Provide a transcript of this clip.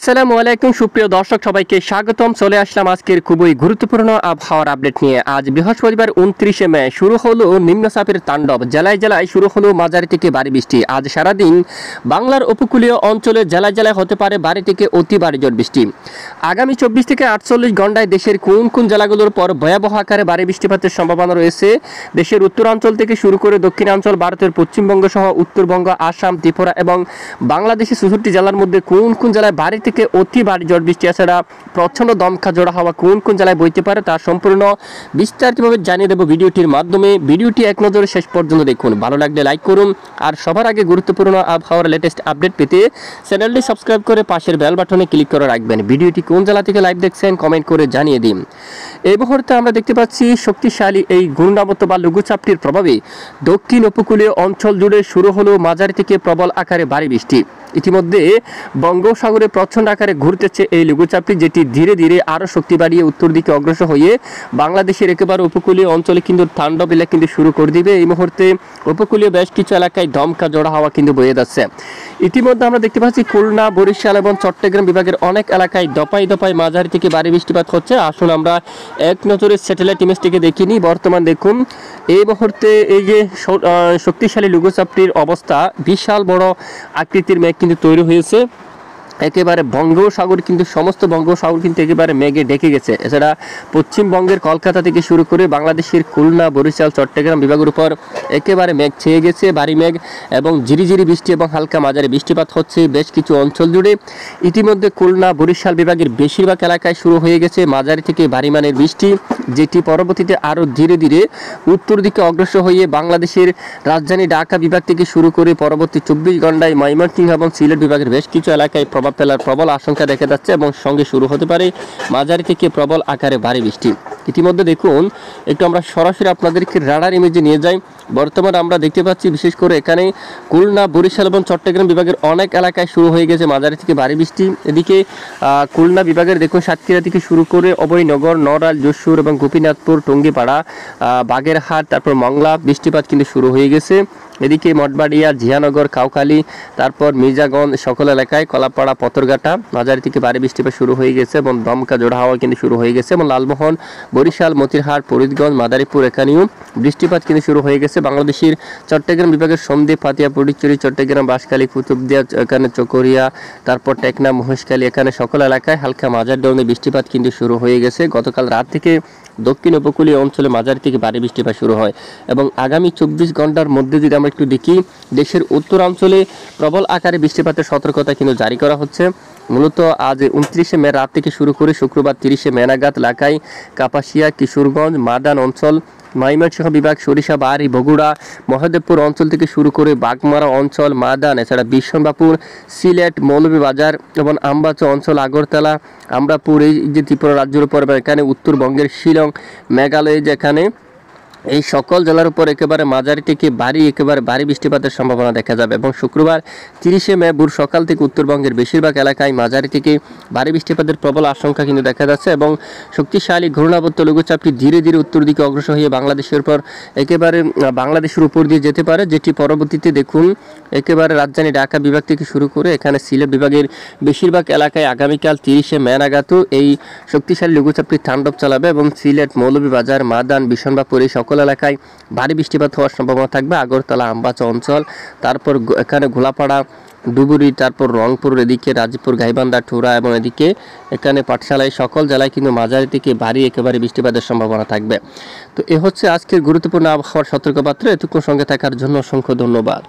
আসসালামু আলাইকুম সুপ্রিয় দর্শক সবাইকে স্বাগতম। চলে আসলাম আজকের খুবই গুরুত্বপূর্ণ আবহাওয়ার আপডেট নিয়ে। আজ বৃহস্পতিবার 29শে মে শুরু হলো নিম্নচাপের তাণ্ডব। জেলায় জেলায় শুরু হলো মাঝারি থেকে ভারী বৃষ্টি। আজ সারাদিন বাংলার উপকূলীয় অঞ্চলে জেলায় জেলায় হতে পারে ভারী থেকে অতি ভারী ঝড় বৃষ্টি। আগামী 24 থেকে 48 ঘন্টায় দেশের কোন কোন জেলাগুলোর পর ভয়াবহ আকারে ভারী বৃষ্টিপাতের সম্ভাবনা রয়েছে। দেশের উত্তরাঞ্চল থেকে শুরু করে দক্ষিণাঞ্চল, ভারতের পশ্চিমবঙ্গ সহ উত্তরবঙ্গ, আসাম, ত্রিপুরা এবং বাংলাদেশের 64 জেলার মধ্যে কোন কোন জেলায় ভারী থেকে অতি ভারী ঝড় বৃষ্টি এছাড়া প্রচন্ড দমকা জোড়া হাওয়া কোন কোন জেলায় বইতে পারে তা সম্পূর্ণ বিস্তারিতভাবে জানিয়ে দেব ভিডিওটির মাধ্যমে। ভিডিওটি এক নজরে শেষ পর্যন্ত দেখুন। ভালো লাগলে লাইক করুন আর সবার আগে গুরুত্বপূর্ণ আবহাওয়ার লেটেস্ট আপডেট পেতে চ্যানেলটি সাবস্ক্রাইব করে পাশের বেল বাটনে ক্লিক করে রাখবেন। ভিডিওটি কোন জেলা থেকে লাইভ দেখছেন কমেন্ট করে জানিয়ে দিন। এই মুহূর্তে আমরা দেখতে পাচ্ছি শক্তিশালী এই ঘূর্ণাবর্ত বা লঘুচাপটির প্রভাবে দক্ষিণ উপকূলীয় অঞ্চল জুড়ে শুরু হলো মাঝারি থেকে প্রবল আকারে ভারী বৃষ্টি। ইতিমধ্যে বঙ্গোপসাগরে প্রচণ্ড আকারে ঘুরতেছে এই লঘুচাপটি, যেটি ধীরে ধীরে আরও শক্তি বাড়িয়ে উত্তর দিকে অগ্রসর হয়ে বাংলাদেশের একেবারে উপকূলীয় অঞ্চলে কিন্তু তাণ্ডব এলাকা কিন্তু শুরু করে দিবে। এই মুহূর্তে উপকূলীয় বেশ কিছু এলাকায় দমকা জোড়া হাওয়া কিন্তু বয়ে যাচ্ছে। ইতিমধ্যে আমরা দেখতে পাচ্ছি খুলনা, বরিশাল এবং চট্টগ্রাম বিভাগের অনেক এলাকায় দপায় দপায় মাঝারি থেকে ভারী বৃষ্টিপাত হচ্ছে। আসুন আমরা এক নজরে স্যাটেলাইট ইমেজটিকে দেখিনি। বর্তমান দেখুন এই মুহূর্তে এই যে শক্তিশালী লঘুচাপটির অবস্থা, বিশাল বড় আকৃতির মেঘ কিন্তু তৈরি হয়েছে। একেবারে বঙ্গোপসাগর কিন্তু সমস্ত বঙ্গোপসাগর কিন্তু একেবারে মেঘে ঢেকে গেছে। এছাড়া পশ্চিমবঙ্গের কলকাতা থেকে শুরু করে বাংলাদেশের খুলনা, বরিশাল, চট্টগ্রাম বিভাগের উপর একেবারে মেঘ ছেয়ে গেছে, ভারী মেঘ এবং ঝিরিঝিরি বৃষ্টি এবং হালকা মাঝারি বৃষ্টিপাত হচ্ছে বেশ কিছু অঞ্চল জুড়ে। ইতিমধ্যে খুলনা, বরিশাল বিভাগের বেশিরভাগ এলাকায় শুরু হয়ে গেছে মাঝারি থেকে ভারী মানের বৃষ্টি, যেটি পরবর্তীতে আরও ধীরে ধীরে উত্তর দিকে অগ্রসর হয়ে বাংলাদেশের রাজধানী ঢাকা বিভাগ থেকে শুরু করে পরবর্তী 24 ঘন্টায় ময়মনসিংহ এবং সিলেট বিভাগের বেশ কিছু এলাকায় প্রভাব ফেলার প্রবল আশঙ্কা দেখা যাচ্ছে এবং সঙ্গে শুরু হতে পারে মাঝারি থেকে প্রবল আকারে ভারী বৃষ্টি। ইতিমধ্যে দেখুন একটু আমরা সরাসরি আপনাদেরকে রাডার ইমেজে নিয়ে যাই। বর্তমানে আমরা দেখতে পাচ্ছি বিশেষ করে এখানে খুলনা, বরিশাল এবং চট্টগ্রাম বিভাগের অনেক এলাকায় শুরু হয়ে গেছে মাঝারি থেকে ভারী বৃষ্টি। এদিকে খুলনা বিভাগের দেখুন সাতক্ষীরা থেকে শুরু করে অভয়নগর, নড়াইল, যশোর এবং গোপীনাথপুর, টঙ্গীপাড়া, বাগেরহাট, তারপর মংলা বৃষ্টিপাত কিন্তু শুরু হয়ে গেছে। এদিকে মঠবাড়িয়া, জিয়ানগর, কাউখালী, তারপর মির্জাগঞ্জ সকল এলাকায়, কলাপাড়া, পতরঘাটা মাঝারি থেকে ভারী বৃষ্টিপাত শুরু হয়ে গেছে এবং দমকা জোড়া হাওয়া কিন্তু শুরু হয়ে গেছে। এবং লালমোহন, বরিশাল, মতিরহাট, ফরিদগঞ্জ, মাদারীপুর এখানেও বৃষ্টিপাত কিন্তু শুরু হয়ে গেছে। বাংলাদেশের চট্টগ্রাম বিভাগের সন্দ্বীপ, পাতিয়া, পটিচুরি, চট্টগ্রাম, বাঁশখালী, কুতুবদিয়া, এখানে চকরিয়া, তারপর টেকনা, মহেশখালী এখানে সকল এলাকায় হালকা মাঝারি ধরনের বৃষ্টিপাত কিন্তু শুরু হয়ে গেছে। গতকাল রাত থেকে দক্ষিণ উপকূলীয় অঞ্চলে মাঝারি থেকে ভারী বৃষ্টিপাত শুরু হয় এবং আগামী 24 ঘন্টার মধ্যে যদি আমরা একটু দেখি, দেশের উত্তরাঞ্চলে প্রবল আকারে বৃষ্টিপাতের সতর্কতা কিন্তু জারি করা হচ্ছে। মূলত আজ 29শে মে রাত থেকে শুরু করে শুক্রবার 30শে মে নাগাদ লাখাই, কাপাসিয়া, কিশোরগঞ্জ, মাদান অঞ্চল, ময়মনসিংহ বিভাগ, সরিষাবাড়ি, বগুড়া, মহাদেবপুর অঞ্চল থেকে শুরু করে বাগমারা অঞ্চল, মাদান, এছাড়া বিশ্বনাথপুর, সিলেট, মৌলভীবাজার এবং আমবাচা অঞ্চল, আগরতলা, আমরাপুর, এই যে ত্রিপুরা রাজ্যের উপর এখানে উত্তরবঙ্গের শিলং, মেঘালয় যেখানে এই সকল জেলার উপর একেবারে মাঝারি থেকে একেবারে ভারী বৃষ্টিপাতের সম্ভাবনা দেখা যাবে। এবং শুক্রবার 30শে মে ভোর সকাল থেকে উত্তরবঙ্গের বেশিরভাগ এলাকায় মাঝারি থেকে ভারী বৃষ্টিপাতের প্রবল আশঙ্কা কিন্তু দেখা যাচ্ছে এবং শক্তিশালী ঘূর্ণাবর্ত লঘুচাপটি ধীরে ধীরে উত্তর দিকে অগ্রসর হয়ে বাংলাদেশের উপর একেবারে বাংলাদেশের উপর দিয়ে যেতে পারে, যেটি পরবর্তীতে দেখুন একেবারে রাজধানী ঢাকা বিভাগ থেকে শুরু করে এখানে সিলেট বিভাগের বেশিরভাগ এলাকায় আগামীকাল 30শে মে নাগাদ এই শক্তিশালী লঘুচাপটি তাণ্ডব চালাবে এবং সিলেট, মৌলভীবাজার, মাদান, বিশ্বনাথপুর এই সকল এলাকায় ভারী বৃষ্টিপাত হওয়ার সম্ভাবনা থাকবে। আগরতলা, আমবাচা অঞ্চল, তারপর এখানে ঘোলাপাড়া, ডুবুরি, তারপর রংপুর, এদিকে রাজীবপুর, গাইবান্ধা, ঠোরা এবং এদিকে এখানে পাঠশালায় সকল জেলায় কিন্তু মাঝারি থেকে ভারী একেবারে বৃষ্টিপাতের সম্ভাবনা থাকবে। তো এ হচ্ছে আজকের গুরুত্বপূর্ণ আবহাওয়ার সতর্কবার্তা। এতক্ষণ সঙ্গে থাকার জন্য অসংখ্য ধন্যবাদ।